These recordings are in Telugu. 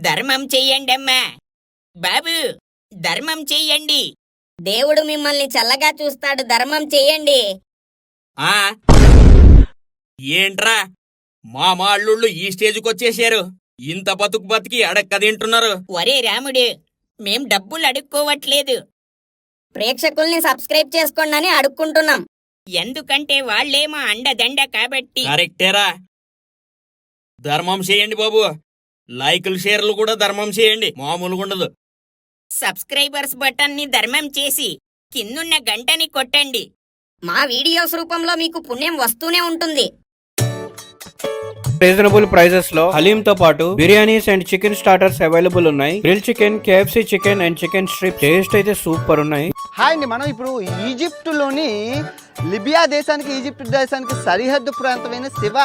ధర్మం చెయ్యండమ్మా. బాబు, ధర్మం చెయ్యండి. దేవుడు మిమ్మల్ని చల్లగా చూస్తాడు, ధర్మం చెయ్యండి. ఆ ఏంట్రా మా అల్లుళ్ళు ఈ స్టేజ్కొచ్చేసారు. ఇంత బతుకు బతికి అడక్క తింటున్నారు. ఒరే రాముడు, మేం డబ్బులు అడుక్కోవట్లేదు. ప్రేక్షకుల్ని సబ్స్క్రైబ్ చేసుకోండి అని అడుక్కుంటున్నాం. ఎందుకంటే వాళ్ళేమో అండదండ కాబట్టి. కరెక్టేరా. ధర్మం చేయండి బాబు. లైకులు షేర్లు కూడా ధర్మం చేయండి, మామూలుగా ఉండదు. సబ్స్క్రైబర్స్ బటన్ని ధర్మం చేసి కిందున్న గంటని కొట్టండి. మా వీడియోస్ రూపంలో మీకు పుణ్యం వస్తూనే ఉంటుంది. రీజనబుల్ ప్రైజెస్ లో హలీం తో పాటు biryanis and chicken starters available ఉన్నాయి. Grill chicken, KFC chicken and chicken strip taste అయితే సూపర్ ఉన్నాయి. హాయ్ అండి, మనం ఇప్పుడు ఈజిప్టులోని లిబియా దేశానికి ఈజిప్ట్ దేశానికి సరిహద్దు ప్రాంతమైన శివ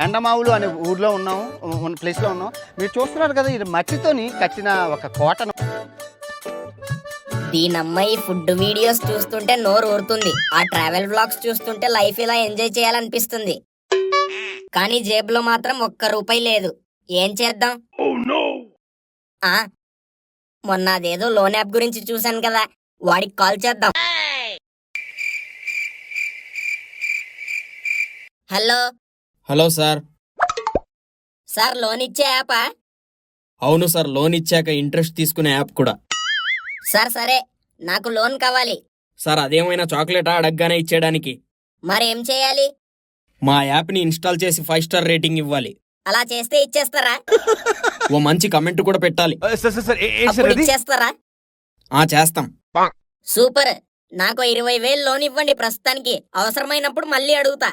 ఎండమావులు అనే ఊర్లో ఉన్న ప్లేస్లో ఉన్నాం. మీరు చూస్తున్నారు కదా, ఇది మట్టితోని కట్టిన ఒక కోటను. దీనమ్మాయి ఫుడ్ వీడియోస్ చూస్తుంటే నోరు ఊరుతుంది. ఆ ట్రావెల్ వ్లాగ్స్ చూస్తుంటే లైఫ్ ఇలా ఎంజాయ్ చేయాలనిపిస్తుంది. కానీ జేబులో మాత్రం ₹1 లేదు. ఏం చేద్దాం? మొన్న అదేదో లోన్ యాప్ గురించి చూశాను కదా, వాడికి కాల్ చేద్దాం. Hello hello sir. Sir, loan ఇచ్చే యాపా? అవును సార్, లోన్ ఇచ్చాక ఇంట్రెస్ట్ తీసుకునే యాప్ కూడా. సార్ సరే, నాకు లోన్ కావాలి. సార్, అదేమైనా చాక్లెటా అడగగానే ఇచ్చేయడానికి? మరేం చేయాలి? మా యాప్ని ఇన్స్టాల్ చేసి 5 స్టార్ రేటింగ్ ఇవ్వాలి. అలా చేస్తే ఇచ్చేస్తారా? ఓ మంచి కమెంట్ కూడా పెట్టాలి. అప్పుడు ఇచ్చేస్తారా? చేస్తాం. సూపర్. నాకు 20,000 లోన్ ఇవ్వండి ప్రస్తుతానికి. అవసరమైనప్పుడు మళ్ళీ అడుగుతా.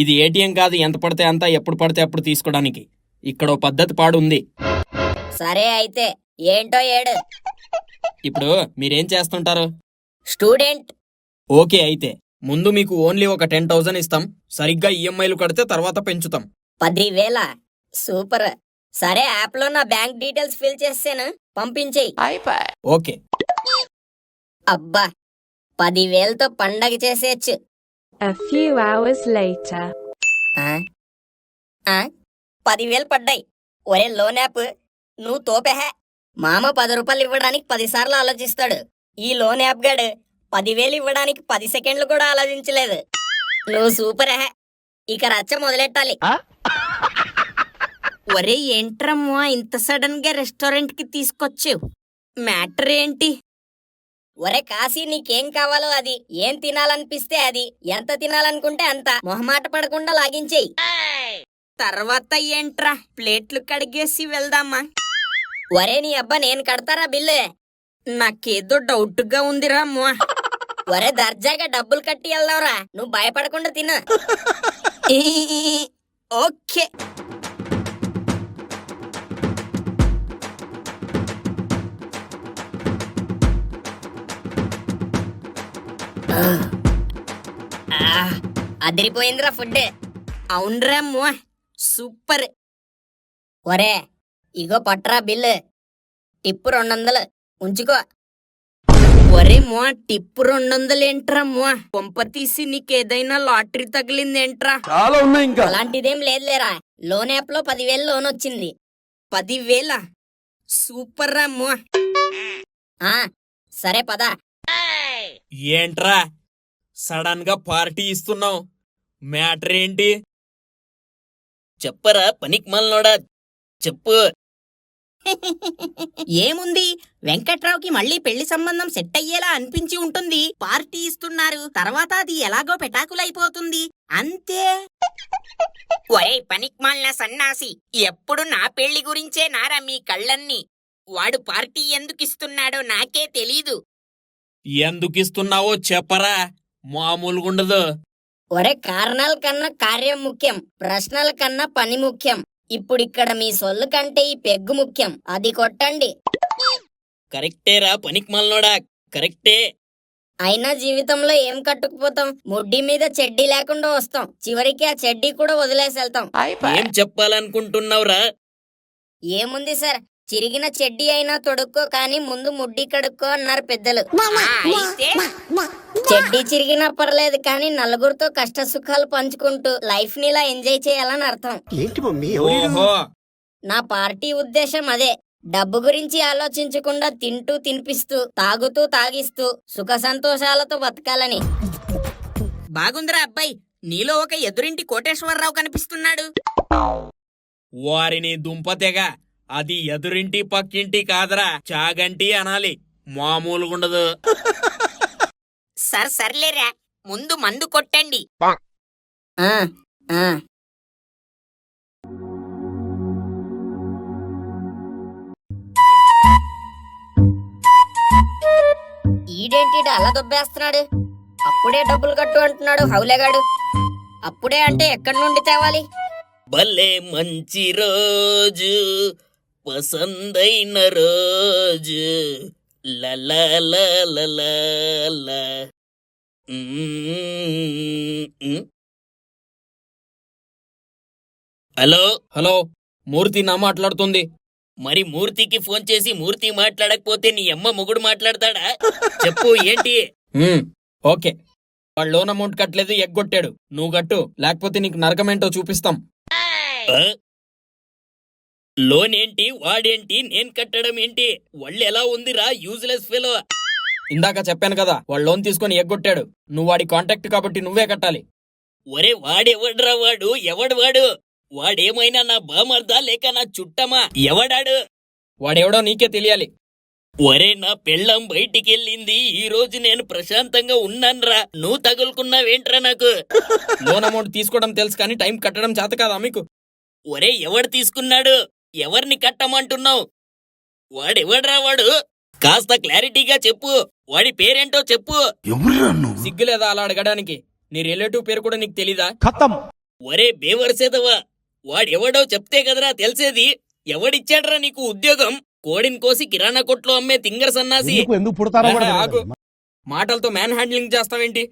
ఇది ఏటీఎం కాదు, ఎంత పడితే అంత ఎప్పుడు పడితే అప్పుడు తీసుకోవడానికి. ఇక్కడ ఓ పద్ధతి పాడుంది. సరే అయితే ఏంటో ఏడు. ఇప్పుడు మీరేం చేస్తుంటారు? స్టూడెంట్. ఓకే, అయితే ముందు మీకు ఓన్లీ ఒక 10,000 ఇస్తాం. సరిగ్గా ఈఎంఐలు కడితే తర్వాత పెంచుతాం. 10,000? సూపర్. సరే, యాప్ లో నా బ్యాంక్ డీటెయిల్స్ ఫిల్ చేసాను, పంపించేయి. ఓకే. అబ్బా, 10,000తో పండగ చేసేయచ్చు. A few hours later. 10,000 పడ్డాయి. ఒరే లోన్ యాప్, నువ్వు తోపెహే. మామ ₹10 ఇవ్వడానికి 10 సార్లు ఆలోచిస్తాడు. ఈ లోన్ యాప్ గాడు 10,000 ఇవ్వడానికి 10 సెకండ్లు కూడా ఆలోచించలేదు. నువ్వు సూపర్ హే. ఇక రచ్చ మొదలెట్టాలి. ఒరే ఏంట్రమ్మా ఇంత సడన్ గా రెస్టారెంట్ కి తీసుకొచ్చావు? మ్యాటర్ ఏంటి? ఒరే కాశీ, నీకేం కావాలో అది, ఏం తినాలనిపిస్తే అది, ఎంత తినాలనుకుంటే అంత, మొహమాట పడకుండా లాగించేయి. తర్వాత ఏంట్రా, ప్లేట్లు కడిగేసి వెళ్దామా? ఒరే నీ అబ్బా, నేను కడతారా బిల్లు? నాకేదో డౌట్ గా ఉందిరా అమ్మా. ఒరే దర్జాగా డబ్బులు కట్టి వెళ్దాంరా, నువ్వు భయపడకుండా తిను. ఓకే. అదిరిపోయిందిరా ఫుడ్. అవునరా అమ్మా, సూపర్. ఒరే ఇగో పట్రా బిల్లు. టిప్పు 200 ఉంచుకో. ఒరే మో, టిప్పు 200 ఏంట్రా మో? పంప తీసి నీకేదైనా లాటరీ తగిలిందేంట్రా? చాలా ఉన్నాయి ఇంకా. అలాంటిదేం లేదులేరా, లోన్ యాప్ లో 10,000 లోన్ వచ్చింది. 10,000? సూపర్ రా మో. సరే పద. ఏంట్రా సడన్ గా పార్టీ ఇస్తున్నావు? మ్యాటర్ ఏంటి? చెప్పరా పనికి మల్లోడా, చెప్పు. ఏముంది, వెంకట్రావుకి మళ్ళీ పెళ్లి సంబంధం సెట్ అయ్యేలా అనిపించి ఉంటుంది. పార్టీ ఇస్తున్నారు, తర్వాత అది ఎలాగో పెటాకులైపోతుంది, అంతే. ఒరే పనికిమాలిన సన్నాసి, ఎప్పుడు నా పెళ్లి గురించే నారా మీ కళ్ళన్నీ? వాడు పార్టీ ఎందుకిస్తున్నాడో నాకే తెలీదు. ఎందుకిస్తున్నావో చెప్పరా, మామూలుగుండదు. ఒరే కారణాల కన్నా కార్యం ముఖ్యం, ప్రశ్నల కన్నా పని ముఖ్యం. ఇప్పుడిక్కడ మీ సొల్లు కంటే ఈ పెగ్గు ముఖ్యం, అది కొట్టండి. కరెక్టేరా పనికి మల్లోడా, కరెక్టే. అయినా జీవితంలో ఏం కట్టుకుపోతాం? ముడ్డి మీద చెడ్డీ లేకుండా వస్తాం, చివరికి ఆ చెడ్డీ కూడా వదిలేసి వెళ్తాం. ఏం చెప్పాలనుకుంటున్నావురా? ఏముంది సార్, చిరిగిన చెడ్డీ అయినా తొడుక్కో, కానీ ముందు ముడ్డి కడుక్కో అన్నారు పెద్దలు. అయితే చెడ్డీ చిరిగినా పర్లేదు, కానీ నలుగురితో కష్ట సుఖాలు పంచుకుంటూ లైఫ్ ని ఇలా ఎంజాయ్ చేయాలని అర్థం. ఏంటి మమ్మీ? ఓహో, నా పార్టీ ఉద్దేశం అదే. డబ్బు గురించి ఆలోచించకుండా తింటూ తినిపిస్తూ తాగుతూ తాగిస్తూ సుఖ సంతోషాలతో బతకాలని. బాగుందిరా అబ్బాయి, నీలో ఒక ఎదురింటి కోటేశ్వరరావు కనిపిస్తున్నాడు. వారిని దుంపతెగ, అది ఎదురింటి పక్కింటి కాదరా, చాగంటి అనాలి. మామూలుగుండదు. సర్లేరా, ముందు మందు కొట్టండి. ఆ ఆ ఈడేంటి అలా దొబ్బేస్తున్నాడు? అప్పుడే డబ్బులు కట్టు అంటున్నాడు హౌలేగాడు. అప్పుడే అంటే ఎక్కడి నుండి తేవాలి? భలే మంచి రోజు, పసందైన రోజు, లలలలలల. హలో హలో, మూర్తి నా మాట్లాడుతుంది. మరి మూర్తికి ఫోన్ చేసి మూర్తి మాట్లాడకపోతే నీ అమ్మ మొగుడు మాట్లాడతాడా? చెప్పు ఏంటి? ఓకే, వాడు లోన్ అమౌంట్ కట్టలేదు, ఎగ్గొట్టాడు. నువ్వు కట్టు, లేకపోతే నీకు నరకమేంటో చూపిస్తాం. లోన్ ఏంటి, వాడేంటి, నేను కట్టడం ఏంటి? వాళ్ళు ఎలా ఉందిరా యూజ్లెస్ ఫెలో. ఇందాక చెప్పాను కదా, వాడు లోన్ తీసుకొని ఎగ్గొట్టాడు. నువ్వు వాడి కాంటాక్ట్ కాబట్టి నువ్వే కట్టాలి. ఒరే వాడెవడ్రా వాడు? ఎవడు? వాడేమైనా నా బామర్దా లేక నా చుట్టమా? ఎవడాడు? వాడెవడో నీకే తెలియాలి. ఒరే నా పెళ్ళం బయటికెళ్ళింది, ఈ రోజు నేను ప్రశాంతంగా ఉన్నాన్రా. నువ్వు తగులుకున్నావేంట్రా నాకు? లోన్ అమౌంట్ తీసుకోవడం తెలుసు కానీ టైం కట్టడం చేత కాదా మీకు? ఒరే ఎవడు తీసుకున్నాడు? ఎవరిని కట్టమంటున్నావు? వాడెవడ్రా వాడు? కాస్త క్లారిటీగా చెప్పు. వాడి పేరేంటో చెప్పు. సిగ్గులేదా అలా అడగడానికి? నీ రిలేటివ్ పేరు కూడా నీకు తెలీదా? ఒరే బేవర్సేదవా, వాడెవడో చెప్తే కదరా తెలిసేది. ఎవడిచ్చాడ్రా నీకు ఉద్యోగం? కోడిని కోసి కిరాణా కొట్లో అమ్మే తింగర సన్నాసి. ఆగు, మాటలతో మ్యాన్ హ్యాండ్లింగ్ చేస్తావేంటి?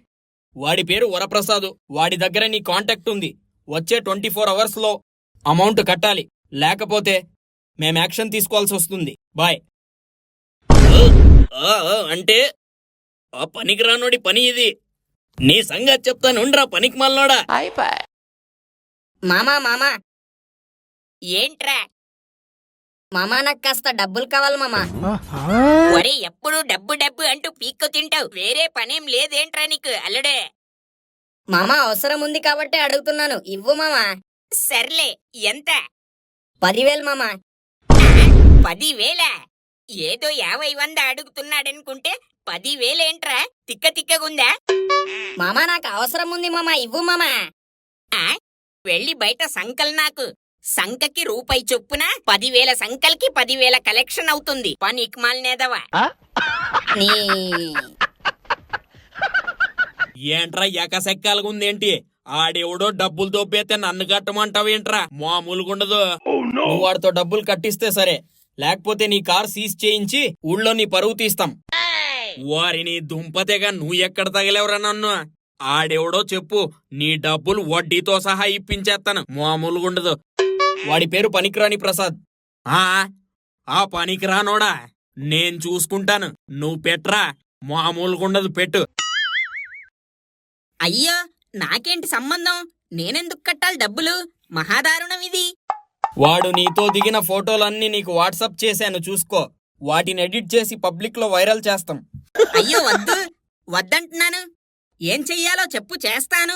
వాడి పేరు వరప్రసాద్. వాడి దగ్గర నీ కాంటాక్ట్ ఉంది. వచ్చే 24 hours లో అమౌంట్ కట్టాలి, లేకపోతే మేం యాక్షన్ తీసుకోవాల్సి వస్తుంది. బాయ్. అంటే ఆ పనికిరానోడి పని ఇది. నీ సంగతి చెప్తానుండ్రా పనికి మల్లోడా. మామా ఏంట్రా? మామా నాకు కాస్త డబ్బులు కావాలి మామా. ఒరే ఎప్పుడు డబ్బు అంటూ పీక్కు తింటావు. వేరే పనేం లేదేంట్రా నీకు అల్లుడే? మామా అవసరం ఉంది కాబట్టి అడుగుతున్నాను, ఇవ్వు మామా. సర్లే, ఎంత? 10,000 మామా. 10,000? ఏదో 50-100 అడుగుతున్నాడనుకుంటే 10,000 ఏంట్రా? తిక్కగుందా? మామా నాకు అవసరం ఉంది మామా, ఇవ్వు మామా. వెళ్ళి బయట సంకల్ నాకు. సంకకి రూపాయి చొప్పున 10,000 సంకల్కి 10,000 కలెక్షన్ అవుతుంది. పనికిమాలినేదవా? నీ ఏంట్రా ఎకసెక్కాలగుందేంటి? ఆడెవడో డబ్బులు దొబ్బేస్తే నన్ను కట్టమంటావేంట్రా? మామూలుగుండదు. నువ్వు వాడితో డబ్బులు కట్టిస్తే సరే, లేకపోతే నీ కార్ సీజ్ చేయించి ఊళ్ళో నీ పరువు తీస్తాం. వారిని దుంపతేగా నువ్వు ఎక్కడ తగిలేవరా నన్ను? ఆడెవడో చెప్పు, నీ డబ్బులు వడ్డీతో సహా ఇప్పించేస్తాను. మామూలుగుండదు. వాడి పేరు పనికిరాని ప్రసాద్. ఆ పనికిరానోడా, నేను చూసుకుంటాను. నువ్వు పెట్రా. మామూలుగుండదు, పెట్టు. అయ్యో, నాకేంటి సంబంధం? నేనెందుకు కట్టాలి డబ్బులు? మహాదారుణం ఇది. వాడు నీతో దిగిన ఫోటోలన్నీ నీకు వాట్సాప్ చేశాను, చూసుకో. వాటిని ఎడిట్ చేసి పబ్లిక్ లో వైరల్ చేస్తాం. అయ్యో వద్దంటున్నాను. ఏం చెయ్యాలో చెప్పు, చేస్తాను.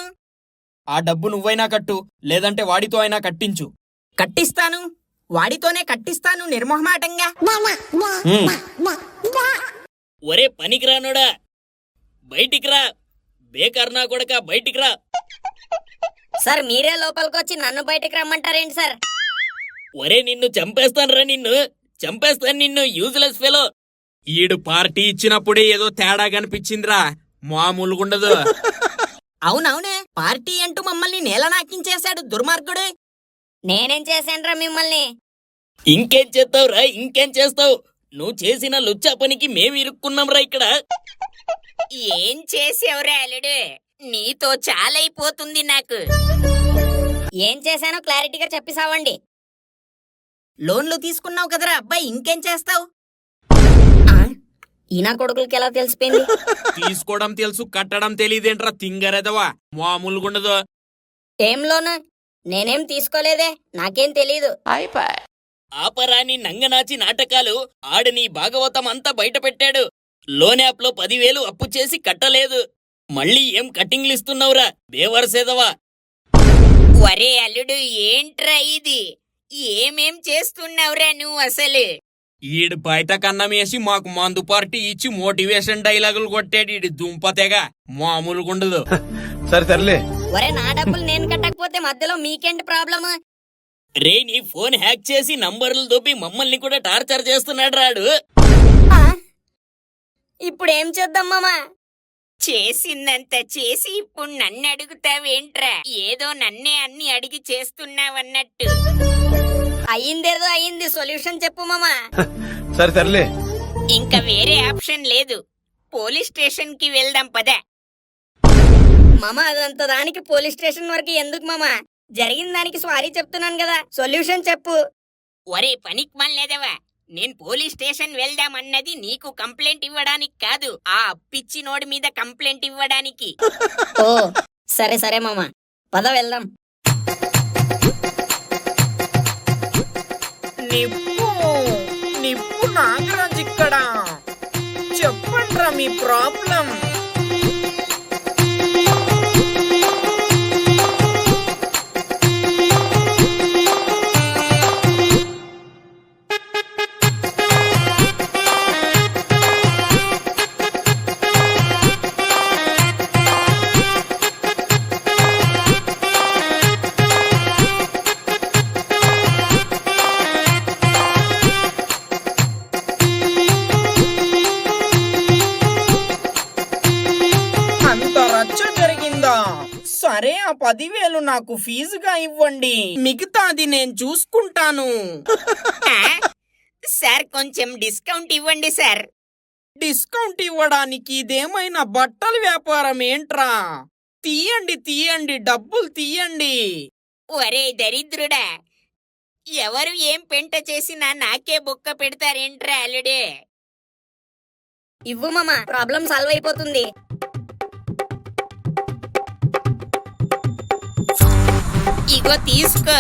ఆ డబ్బు నువ్వైనా కట్టు, లేదంటే వాడితో అయినా కట్టించు. కట్టిస్తాను, వాడితోనే కట్టిస్తాను నిర్మోహమాటంగా. ఒరే పనికిరానోడా, బయటికి రా. బేకార్ నా కొడక, బయటికి రా. సార్ మీరే లోపలికొచ్చి నన్ను బయటకు రమ్మంటారేంటి సార్? ఒరే నిన్ను చంపేస్తానురా, చంపేస్తాను నిన్ను, యూజ్లెస్ ఫెలో. ఈడు పార్టీ ఇచ్చినప్పుడే ఏదో తేడా కనిపించిందిరా. మామూలుగుండదు. అవునవునే, పార్టీ అంటూ మమ్మల్ని నేలనాకించేశాడు దుర్మార్గుడు. నేనేం చేశానురా మిమ్మల్ని? ఇంకేం చేస్తావురా, ఇంకేం చేస్తావు? నువ్వు చేసిన లుచ్చా పనికి మేము ఇరుక్కున్నాంరా ఇక్కడ. ఏం చేసేవరా అల్లుడు? నీతో చాలైపోతుంది నాకు. ఏం చేశానో క్లారిటీగా చెప్పి సావండి. లోన్లు తీసుకున్నావు కదరా అబ్బాయి, ఇంకేం చేస్తావు? ఈనా కొడుకులకి ఎలా తెలిసిపోయింది? తీసుకోవడం తెలుసు, కట్టడం తెలియదేంట్రా తింగరెదవా. మామూలుగుండదు. ఏం లోన్? నేనేం తీసుకోలేదే, నాకేం తెలీదు. ఆపరాని నంగనాచి నాటకాలు ఆడని భాగవతం అంతా బయట పెట్టాడు. లోన్ యాప్ లో 10,000 అప్పు చేసి కట్టలేదు. మళ్ళీ ఏం కట్టింగ్లు ఇస్తున్నావురా బేవర్సేదవా? ఒరే అల్లుడు, ఏంట్రా ఇది? ఏమేం చేస్తున్నావురా నువ్వు అసలు? ఈడు బయట కన్నమేసి మాకు మందు పార్టీ ఇచ్చి మోటివేషన్ డైలాగులు కొట్టాడు. ఈడు దుంపతెగ మామూలుగా ఉండదు. సరే సర్లే. ఒరే నా డబ్బులు నేను కట్టకపోతే మధ్యలో మీకేంటి ప్రాబ్లమ్? రే, నీ ఫోన్ హ్యాక్ చేసి నంబర్లు దొబ్బి మమ్మల్ని కూడా టార్చర్ చేస్తున్నాడు రాడు. ఇప్పుడు ఏం చేద్దాం మామా? చేసిందంత చేసి ఇప్పుడు నన్ను అడుగుతావేంట్రా? ఏదో నన్నే అన్ని అడిగి చేస్తున్నావన్నట్టు. అయ్యిందేదో అయ్యింది, సొల్యూషన్ చెప్పు మామా. సరే సర్లే. ఇంకా వేరే ఆప్షన్ లేదు. పోలీస్ స్టేషన్ కి వెళ్దాం పద. మామా అదంత దానికి పోలీస్ స్టేషన్ వరకు ఎందుకు మామా? జరిగిన దానికి సారీ చెప్తున్నాను కదా, సొల్యూషన్ చెప్పు. ఒరే పనికిమాలినదేవా, నేను పోలీస్ స్టేషన్ వెళ్దామన్నది నీకు కంప్లైంట్ ఇవ్వడానికి కాదు, ఆ పిచ్చి నోడి మీద కంప్లైంట్ ఇవ్వడానికి. ఓ సరే సరే మామా, పద వెళ్దాం. నిప్పు నాగరాజ్ ఇక్కడ. చెప్పండ్రా మీ ప్రాబ్లం. సరే, ఆ 10,000 నాకు ఫీజుగా ఇవ్వండి, మిగతాది నేను చూసుకుంటాను. సార్ కొంచెం డిస్కౌంట్ ఇవ్వండి సార్. డిస్కౌంట్ ఇవ్వడానికి ఇదేమైనా బట్టల వ్యాపారం ఏంట్రా? తీయండి తీయండి, డబ్బులు తీయండి. ఒరే దరిద్రుడా, ఎవరు ఏం పెంట చేసినా నాకే బొక్క పెడతారేంట్రా అల్లుడే? ఇవ్వు మామా, ప్రాబ్లం సాల్వ్ అయిపోతుంది. ఇగో తీసుకో.